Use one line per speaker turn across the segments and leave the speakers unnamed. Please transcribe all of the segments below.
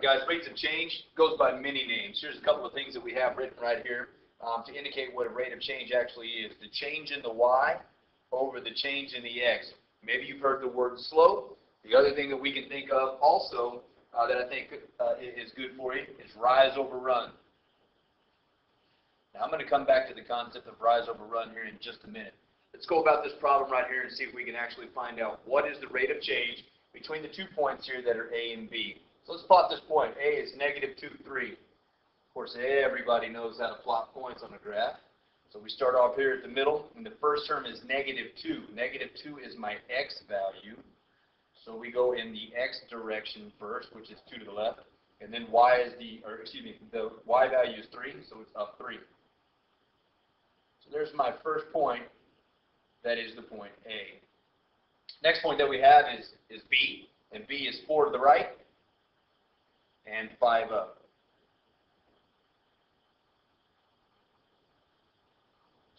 guys, rates of change goes by many names. Here's a couple of things that we have written right here to indicate what a rate of change actually is. The change in the y over the change in the x. Maybe you've heard the word slope. The other thing that we can think of also that I think is good for you is rise over run. Now I'm going to come back to the concept of rise over run here in just a minute. Let's go about this problem right here and see if we can actually find out what is the rate of change between the 2 points here that are A and B. So let's plot this point. A is negative 2, 3. Of course, everybody knows how to plot points on a graph. So we start off here at the middle, and the first term is negative 2. Negative 2 is my x value. So we go in the x direction first, which is 2 to the left. And then y is the y value is 3, so it's up 3. So there's my first point. That is the point A. Next point that we have is B, and B is 4 to the right and 5 up.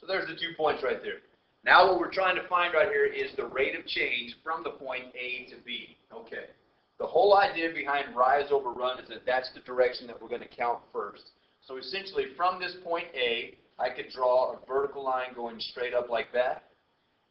So there's the 2 points right there. Now what we're trying to find right here is the rate of change from the point A to B. Okay. The whole idea behind rise over run is that that's the direction that we're going to count first. So essentially from this point A, I could draw a vertical line going straight up like that.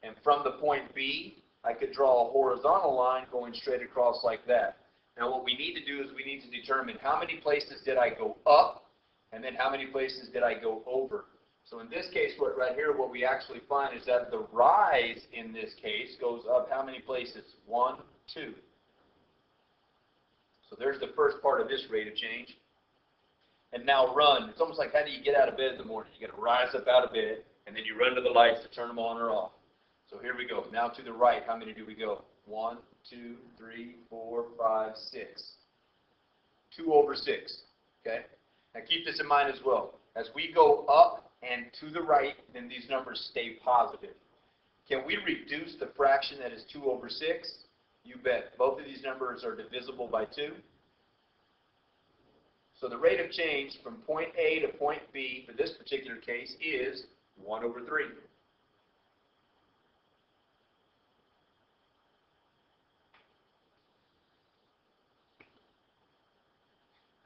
And from the point B, I could draw a horizontal line going straight across like that. Now what we need to do is we need to determine how many places did I go up, and then how many places did I go over. So in this case, right here, what we actually find is that the rise in this case goes up how many places? 1, 2. So there's the first part of this rate of change. And now run. It's almost like how do you get out of bed in the morning? You got to rise up out of bed, and then you run to the lights to turn them on or off. So here we go. Now to the right, how many do we go? 1, 2, 3, 4, 5, 6. 2 over 6. Okay? Now keep this in mind as well. As we go up and to the right, then these numbers stay positive. Can we reduce the fraction that is 2 over 6? You bet. Both of these numbers are divisible by 2. So the rate of change from point A to point B for this particular case is 1 over 3.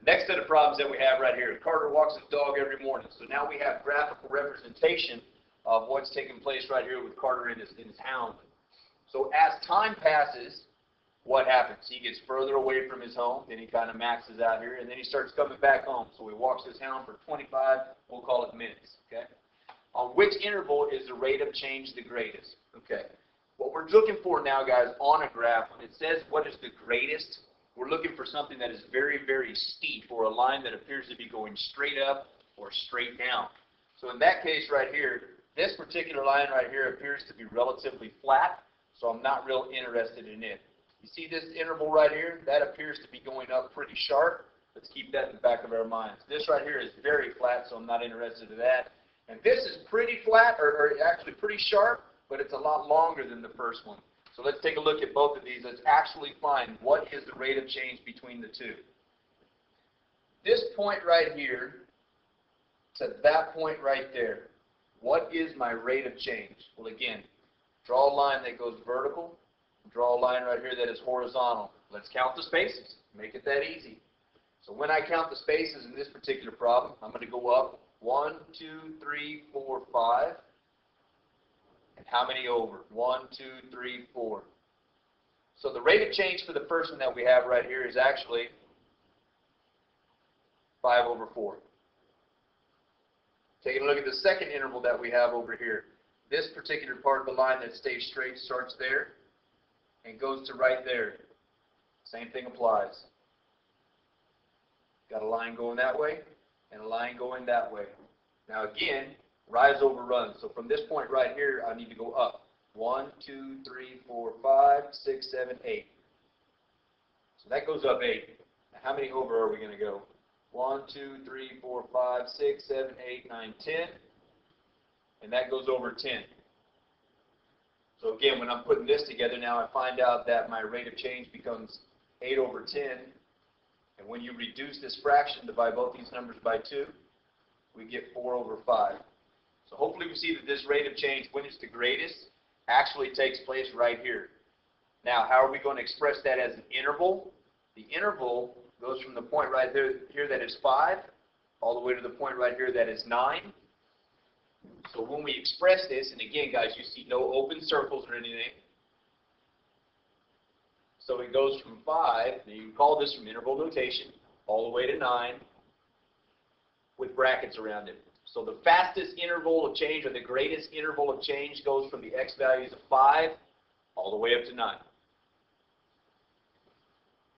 Next set of problems that we have right here. Carter walks his dog every morning. So now we have graphical representation of what's taking place right here with Carter and his hound. So as time passes, what happens? He gets further away from his home, then he kind of maxes out here, and then he starts coming back home. So he walks his hound for 25, we'll call it minutes. Okay? On which interval is the rate of change the greatest? Okay. What we're looking for now, guys, on a graph, when it says what is the greatest, we're looking for something that is very, very steep, or a line that appears to be going straight up or straight down. So in that case right here, this particular line right here appears to be relatively flat, so I'm not real interested in it. You see this interval right here? That appears to be going up pretty sharp. Let's keep that in the back of our minds. This right here is very flat, so I'm not interested in that. And this is pretty flat, or actually pretty sharp, but it's a lot longer than the first one. So let's take a look at both of these. Let's actually find what is the rate of change between the two. This point right here to that point right there, what is my rate of change? Well, again, draw a line that goes vertical. Draw a line right here that is horizontal. Let's count the spaces. Make it that easy. So when I count the spaces in this particular problem, I'm going to go up 1, 2, 3, 4, 5. And how many over? 1, 2, 3, 4. So the rate of change for the first one that we have right here is actually 5 over 4. Taking a look at the second interval that we have over here. This particular part of the line that stays straight starts there and goes to right there. Same thing applies. Got a line going that way and a line going that way. Now again, rise over run. So from this point right here, I need to go up. 1, 2, 3, 4, 5, 6, 7, 8. So that goes up 8. Now how many over are we going to go? 1, 2, 3, 4, 5, 6, 7, 8, 9, 10. And that goes over 10. So again, when I'm putting this together now, I find out that my rate of change becomes 8 over 10. And when you reduce this fraction, divide both these numbers by 2, we get 4 over 5. So hopefully we see that this rate of change, when it's the greatest, actually takes place right here. Now, how are we going to express that as an interval? The interval goes from the point right here that is 5 all the way to the point right here that is 9. So when we express this, and again, guys, you see no open circles or anything. So it goes from 5, and you can call this from interval notation, all the way to 9 with brackets around it. So the fastest interval of change, or the greatest interval of change, goes from the x values of 5 all the way up to 9.